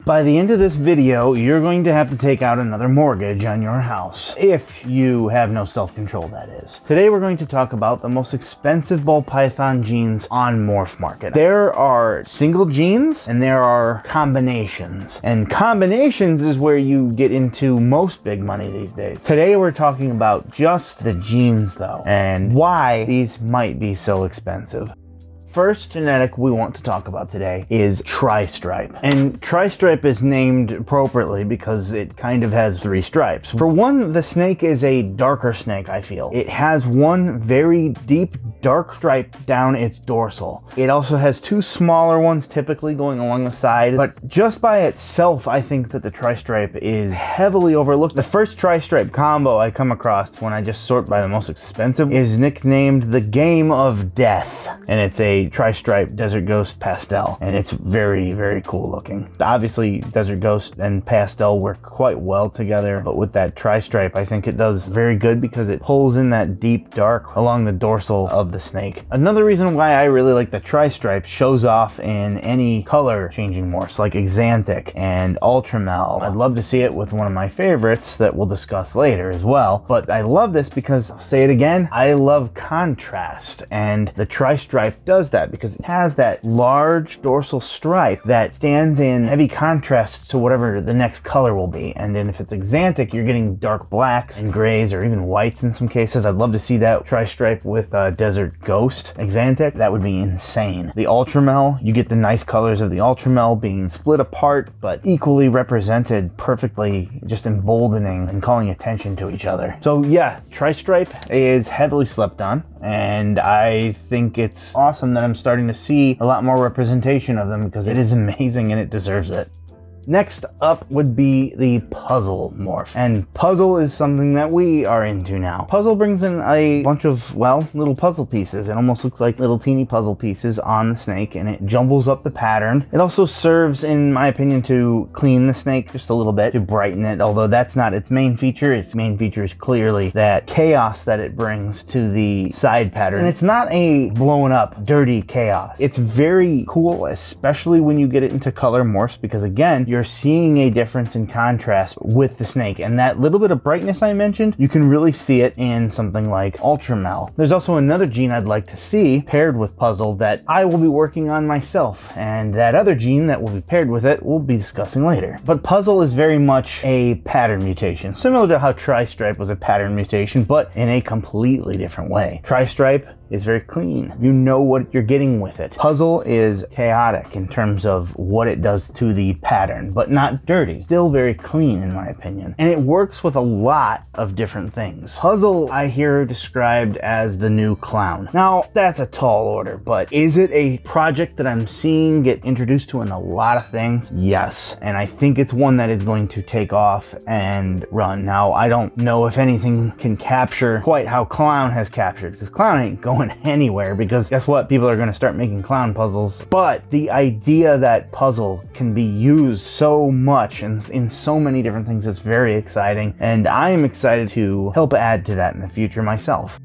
By the end of this video, you're going to have to take out another mortgage on your house. If you have no self-control, that is. Today we're going to talk about the most expensive ball python genes on Morphmarket. There are single genes and there are combinations. And combinations is where you get into most big money these days. Today we're talking about just the genes though, and why these might be so expensive. First genetic we want to talk about today is tri-stripe. And tri-stripe is named appropriately because it kind of has three stripes. For one, the snake is a darker snake, I feel. It has one very deep dark stripe down its dorsal. It also has two smaller ones typically going along the side, but just by itself I think that the tri-stripe is heavily overlooked. The first tri-stripe combo I come across when I just sort by the most expensive is nicknamed the Game of Death, and it's a tri-stripe desert ghost pastel, and it's very, very cool looking. Obviously desert ghost and pastel work quite well together, but with that tri-stripe I think it does very good because it pulls in that deep dark along the dorsal of the snake. Another reason why I really like the tri-stripe, shows off in any color changing morphs like Xanthic and Ultramel. I'd love to see it with one of my favorites that we'll discuss later as well, but I love this because, I'll say it again, I love contrast, and the tri-stripe does that because it has that large dorsal stripe that stands in heavy contrast to whatever the next color will be. And then if it's Xanthic, you're getting dark blacks and grays or even whites in some cases. I'd love to see that tri-stripe with Desert Ghost Xanthic. That would be insane. The Ultramel, you get the nice colors of the Ultramel being split apart but equally represented perfectly, just emboldening and calling attention to each other. So yeah, tri-stripe is heavily slept on, and I think it's awesome that I'm starting to see a lot more representation of them because it is amazing and it deserves it. Next up would be the puzzle morph. And puzzle is something that we are into now. Puzzle brings in a bunch of, well, little puzzle pieces. It almost looks like little teeny puzzle pieces on the snake, and it jumbles up the pattern. It also serves, in my opinion, to clean the snake just a little bit, to brighten it, although that's not its main feature. Its main feature is clearly that chaos that it brings to the side pattern. And it's not a blown up, dirty chaos. It's very cool, especially when you get it into color morphs, because again, you're seeing a difference in contrast with the snake, and that little bit of brightness I mentioned, you can really see it in something like Ultramel. There's also another gene I'd like to see paired with puzzle that I will be working on myself, and that other gene that will be paired with it we'll be discussing later. But puzzle is very much a pattern mutation, similar to how tri-stripe was a pattern mutation, but in a completely different way. Tri-stripe is very clean. You know what you're getting with it. Puzzle is chaotic in terms of what it does to the pattern, but not dirty. Still very clean in my opinion. And it works with a lot of different things. Puzzle I hear described as the new clown. Now, that's a tall order, but is it a project that I'm seeing get introduced to in a lot of things? Yes. And I think it's one that is going to take off and run. Now, I don't know if anything can capture quite how clown has captured, because clown ain't going anywhere, because guess what? People are going to start making clown puzzles. But the idea that puzzle can be used so much and in so many different things is very exciting, and I am excited to help add to that in the future myself.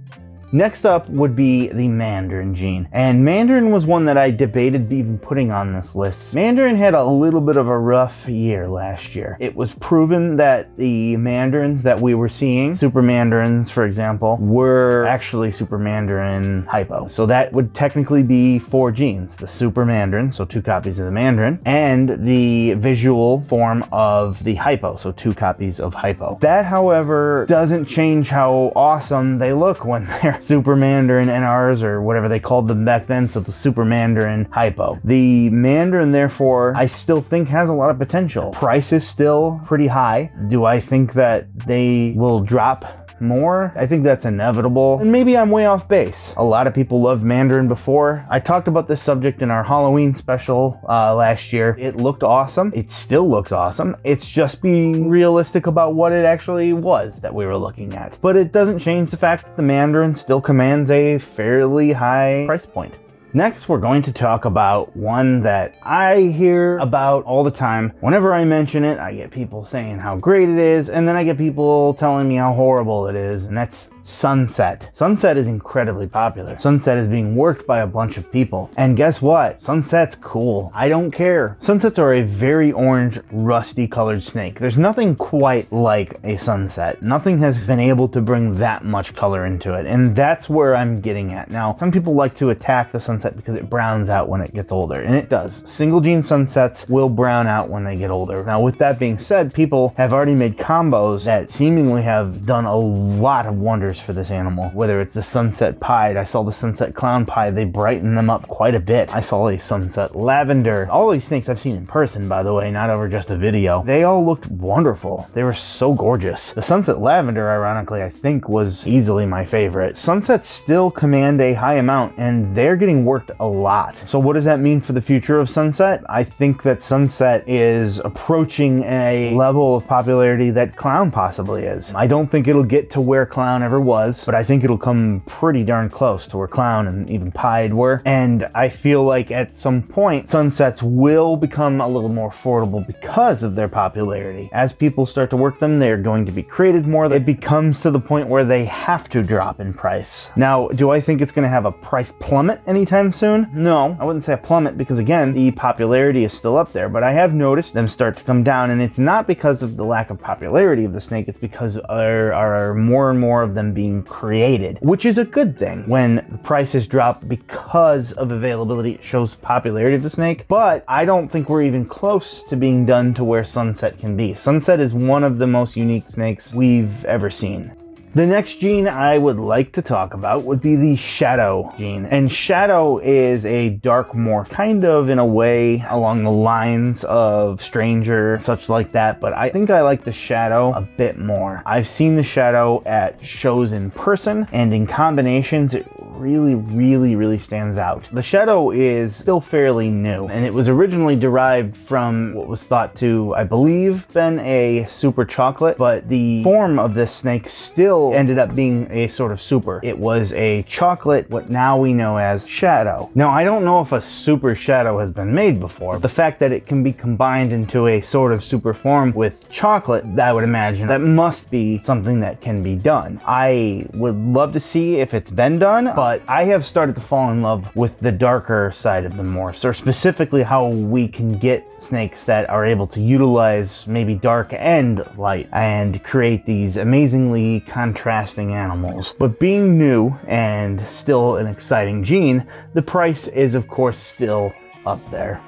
Next up would be the Mandarin gene. And Mandarin was one that I debated even putting on this list. Mandarin had a little bit of a rough year last year. It was proven that the Mandarins that we were seeing, Super Mandarins for example, were actually Super Mandarin hypo. So that would technically be 4 genes. The Super Mandarin, so 2 copies of the Mandarin, and the visual form of the hypo, so 2 copies of hypo. That, however, doesn't change how awesome they look when they're Super Mandarin NRs or whatever they called them back then, so the Super Mandarin hypo. The Mandarin, therefore, I still think has a lot of potential. Price is still pretty high. Do I think that they will drop more? I think that's inevitable, and maybe I'm way off base. A lot of people loved Mandarin before. I talked about this subject in our Halloween special last year. It looked awesome. It still looks awesome. It's just being realistic about what it actually was that we were looking at. But it doesn't change the fact that the Mandarin still commands a fairly high price point. Next, we're going to talk about one that I hear about all the time. Whenever I mention it, I get people saying how great it is, and then I get people telling me how horrible it is, and that's Sunset. Sunset is incredibly popular. Sunset is being worked by a bunch of people. And guess what? Sunset's cool. I don't care. Sunsets are a very orange, rusty colored snake. There's nothing quite like a sunset. Nothing has been able to bring that much color into it. And that's where I'm getting at. Now, some people like to attack the sunset because it browns out when it gets older. And it does. Single gene sunsets will brown out when they get older. Now, with that being said, people have already made combos that seemingly have done a lot of wonders for this animal. Whether it's the sunset pied, I saw the sunset clown pie, they brighten them up quite a bit. I saw a sunset lavender. All these snakes I've seen in person, by the way, not over just a video. They all looked wonderful. They were so gorgeous. The sunset lavender, ironically, I think was easily my favorite. Sunsets still command a high amount, and they're getting worked a lot. So what does that mean for the future of sunset? I think that sunset is approaching a level of popularity that clown possibly is. I don't think it'll get to where clown ever was, but I think it'll come pretty darn close to where clown and even pied were. And I feel like at some point, sunsets will become a little more affordable because of their popularity. As people start to work them, they're going to be created more. It becomes to the point where they have to drop in price. Now, do I think it's going to have a price plummet anytime soon? No, I wouldn't say a plummet because, again, the popularity is still up there, but I have noticed them start to come down, and it's not because of the lack of popularity of the snake, it's because there are more and more of them being created, which is a good thing. When the prices drop because of availability, it shows popularity of the snake, but I don't think we're even close to being done to where sunset can be. Sunset is one of the most unique snakes we've ever seen. The next gene I would like to talk about would be the Shadow gene. And Shadow is a dark morph, kind of in a way along the lines of Stranger, such like that, but I think I like the Shadow a bit more. I've seen the Shadow at shows in person, and in combinations, it really stands out. The Shadow is still fairly new, and it was originally derived from what was thought to, I believe, been a super chocolate, but the form of this snake still ended up being a sort of super. It was a chocolate, what now we know as Shadow. Now, I don't know if a super Shadow has been made before. The fact that it can be combined into a sort of super form with chocolate, I would imagine that must be something that can be done. I would love to see if it's been done, but I have started to fall in love with the darker side of the morphs, or specifically how we can get snakes that are able to utilize maybe dark and light and create these amazingly contrasting animals. But being new and still an exciting gene, the price is of course still up there.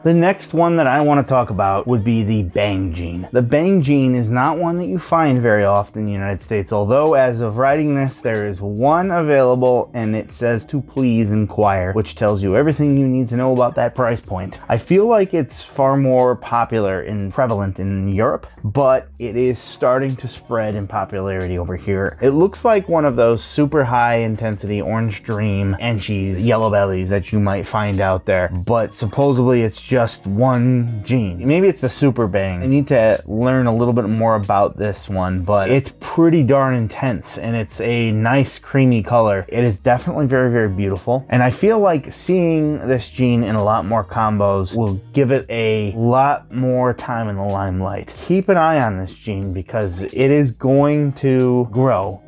The next one that I want to talk about would be the Bang gene. The Bang gene is not one that you find very often in the United States, although as of writing this, there is one available and it says to please inquire, which tells you everything you need to know about that price point. I feel like it's far more popular and prevalent in Europe, but it is starting to spread in popularity over here. It looks like one of those super high intensity orange dream enchies, yellow bellies that you might find out there, but supposedly it's just one gene. Maybe it's the Super Bang. I need to learn a little bit more about this one, but it's pretty darn intense and it's a nice creamy color. It is definitely very beautiful, and I feel like seeing this gene in a lot more combos will give it a lot more time in the limelight. Keep an eye on this gene because it is going to grow.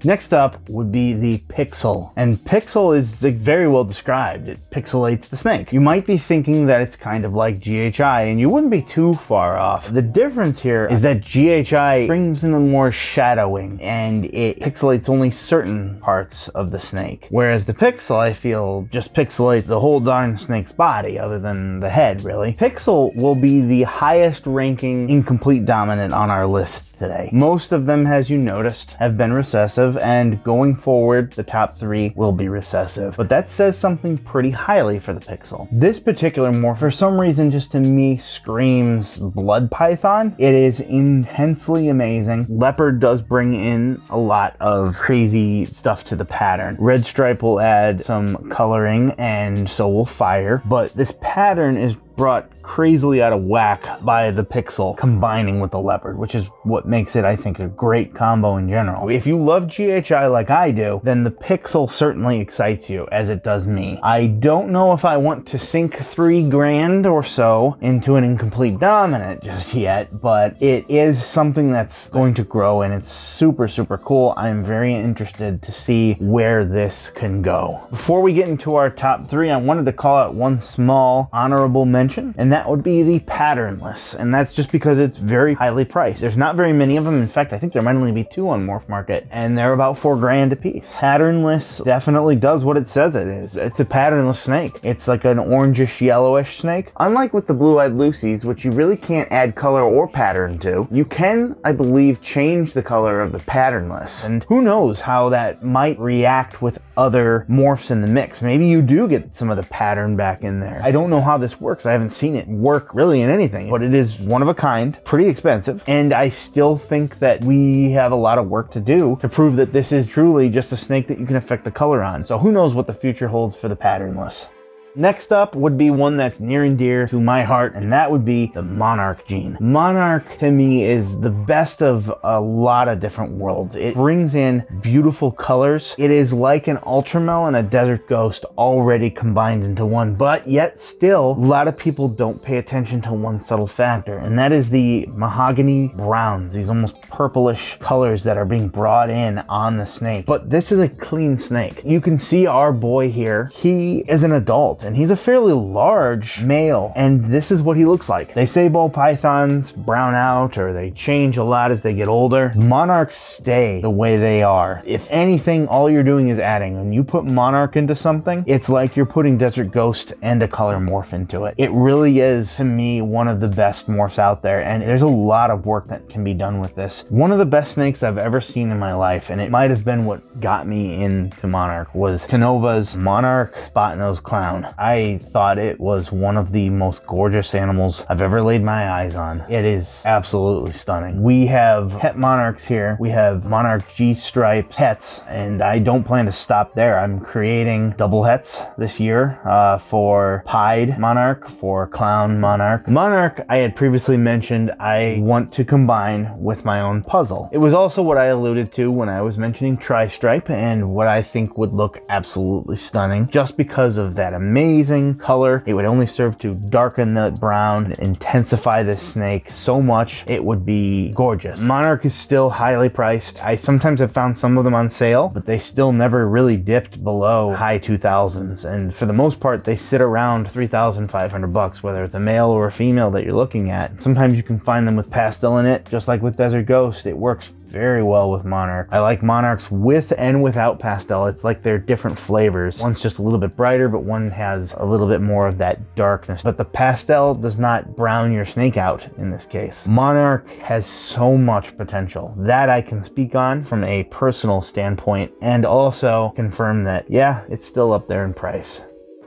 Next up would be the Pixel, and Pixel is very well described. It pixelates the snake. You might be thinking that it's kind of like GHI, and you wouldn't be too far off. The difference here is that GHI brings in a more shadowing, and it pixelates only certain parts of the snake, whereas the Pixel, I feel, just pixelates the whole darn snake's body, other than the head, really. Pixel will be the highest ranking incomplete dominant on our list today. Most of them, as you noticed, have been recessive, and going forward, the top 3 will be recessive. But that says something pretty highly for the Pixel. This particular morph, for some reason, just to me, screams blood python. It is intensely amazing. Leopard does bring in a lot of crazy stuff to the pattern. Red stripe will add some coloring, and so will fire. But this pattern is brought crazily out of whack by the pixel combining with the leopard, which is what makes it, I think, a great combo in general. If you love GHI like I do, then the pixel certainly excites you, as it does me. I don't know if I want to sink $3,000 or so into an incomplete dominant just yet, but it is something that's going to grow, and it's super, super cool. I'm very interested to see where this can go. Before we get into our top 3, I wanted to call out one small honorable mention, and that would be the Patternless, and that's just because it's very highly priced. There's not very many of them. In fact, I think there might only be 2 on Morphmarket, and they're about $4,000 a piece. Patternless definitely does what it says it is. It's a patternless snake. It's like an orangish yellowish snake. Unlike with the blue-eyed Lucy's, which you really can't add color or pattern to, you can, I believe, change the color of the Patternless, and who knows how that might react with other morphs in the mix. Maybe you do get some of the pattern back in there. I don't know how this works. I haven't seen it work really in anything, but it is one of a kind, pretty expensive, and I still think that we have a lot of work to do to prove that this is truly just a snake that you can affect the color on. So who knows what the future holds for the Patternless. Next up would be one that's near and dear to my heart, and that would be the Monarch gene. Monarch, to me, is the best of a lot of different worlds. It brings in beautiful colors. It is like an Ultramel and a Desert Ghost already combined into one, but yet still, a lot of people don't pay attention to one subtle factor, and that is the mahogany browns, these almost purplish colors that are being brought in on the snake. But this is a clean snake. You can see our boy here. He is an adult, and he's a fairly large male, and this is what he looks like. They say ball pythons brown out or they change a lot as they get older. Monarchs stay the way they are. If anything, all you're doing is adding. When you put Monarch into something, it's like you're putting Desert Ghost and a color morph into it. It really is, to me, one of the best morphs out there, and there's a lot of work that can be done with this. One of the best snakes I've ever seen in my life, and it might have been what got me into Monarch, was Canova's Monarch Spot-Nosed Clown. I thought it was one of the most gorgeous animals I've ever laid my eyes on. It is absolutely stunning. We have het Monarchs here. We have Monarch G-Stripes hets, and I don't plan to stop there. I'm creating double hets this year for Pied Monarch, for Clown Monarch. Monarch, I had previously mentioned I want to combine with my own puzzle. It was also what I alluded to when I was mentioning Tri-Stripe, and what I think would look absolutely stunning just because of that amazing color. It would only serve to darken the brown, intensify this snake so much. It would be gorgeous. Monarch is still highly priced. I sometimes have found some of them on sale, but they still never really dipped below high 2000s, and for the most part they sit around $3,500, whether it's a male or a female that you're looking at. Sometimes you can find them with pastel in it, just like with Desert Ghost. It works very well with Monarch. I like Monarchs with and without pastel. It's like they're different flavors. One's just a little bit brighter, but one has a little bit more of that darkness. But the pastel does not brown your snake out in this case. Monarch has so much potential. That I can speak on from a personal standpoint, and also confirm that, yeah, it's still up there in price.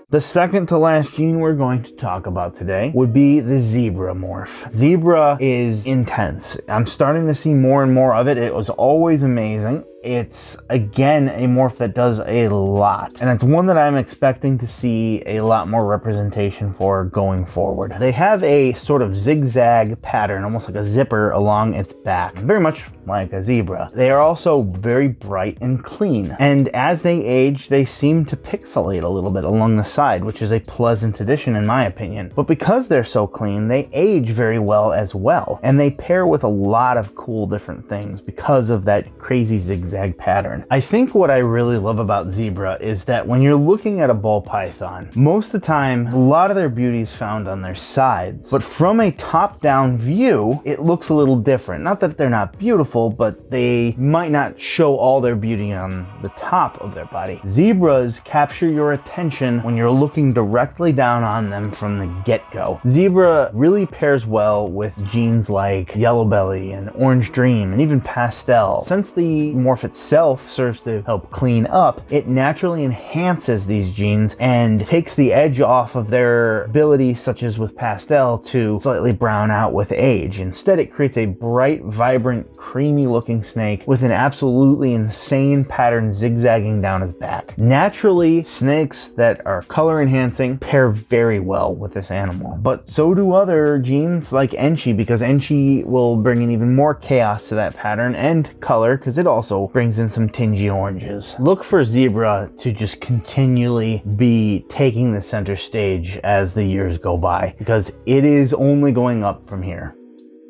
The second to last gene we're going to talk about today would be the zebra morph. Zebra is intense. I'm starting to see more and more of it. It was always amazing. It's, again, a morph that does a lot, and it's one that I'm expecting to see a lot more representation for going forward. They have a sort of zigzag pattern, almost like a zipper along its back, very much like a zebra. They are also very bright and clean, and as they age, they seem to pixelate a little bit along the side, which is a pleasant addition in my opinion. But because they're so clean, they age very well as well, and they pair with a lot of cool different things because of that crazy zigzag pattern. I think what I really love about zebra is that when you're looking at a ball python, most of the time a lot of their beauty is found on their sides, but from a top-down view it looks a little different. Not that they're not beautiful, but they might not show all their beauty on the top of their body. Zebras capture your attention when you're looking directly down on them from the get-go. Zebra really pairs well with genes like Yellow Belly and Orange Dream and even Pastel. Since the morph itself serves to help clean up, it naturally enhances these genes and takes the edge off of their ability, such as with Pastel, to slightly brown out with age. Instead, it creates a bright, vibrant, creamy creamy looking snake with an absolutely insane pattern zigzagging down his back. Naturally, snakes that are color enhancing pair very well with this animal, but so do other genes like Enchi, because Enchi will bring in even more chaos to that pattern and color because it also brings in some tingy oranges. Look for zebra to just continually be taking the center stage as the years go by, because it is only going up from here.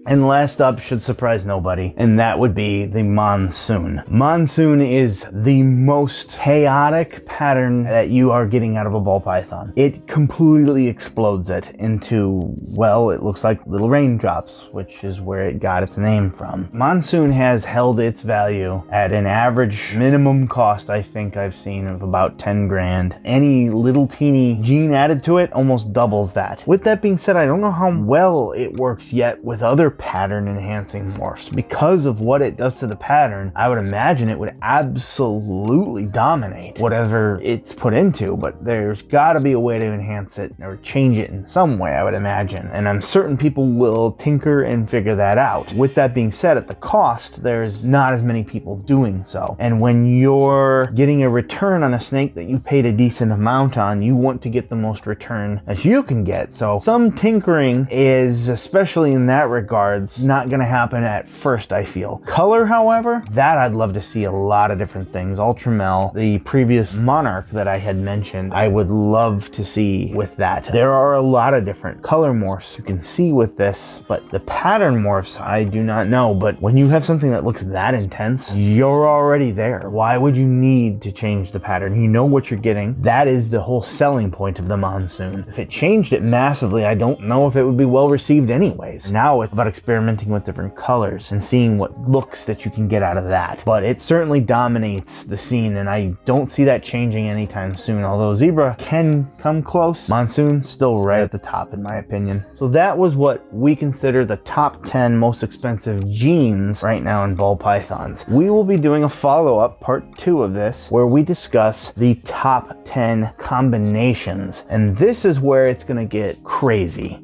And last up should surprise nobody, and that would be the Monsoon. Monsoon is the most chaotic pattern that you are getting out of a ball python. It completely explodes it into, well, it looks like little raindrops, which is where it got its name from. Monsoon has held its value at an average minimum cost I think I've seen of about 10 grand. Any little teeny gene added to it almost doubles that. With that being said, I don't know how well it works yet with other pattern enhancing morphs. Because of what it does to the pattern, I would imagine it would absolutely dominate whatever it's put into, but there's got to be a way to enhance it or change it in some way, I would imagine, and I'm certain people will tinker and figure that out. With that being said, at the cost, there's not as many people doing so, and when you're getting a return on a snake that you paid a decent amount on, you want to get the most return as you can get. So some tinkering is, especially in that regard, not going to happen at first, I feel. Color, however, that I'd love to see a lot of different things. Ultramel, the previous Monarch that I had mentioned, I would love to see with that. There are a lot of different color morphs you can see with this, but the pattern morphs, I do not know. But when you have something that looks that intense, you're already there. Why would you need to change the pattern? You know what you're getting. That is the whole selling point of the Monsoon. If it changed it massively, I don't know if it would be well received anyways. Now it's about experimenting with different colors and seeing what looks that you can get out of that. But it certainly dominates the scene, and I don't see that changing anytime soon. Although zebra can come close, Monsoon still right at the top in my opinion. So that was what we consider the top 10 most expensive genes right now in ball pythons. We will be doing a follow-up part 2 of this where we discuss the top 10 combinations, and this is where it's going to get crazy.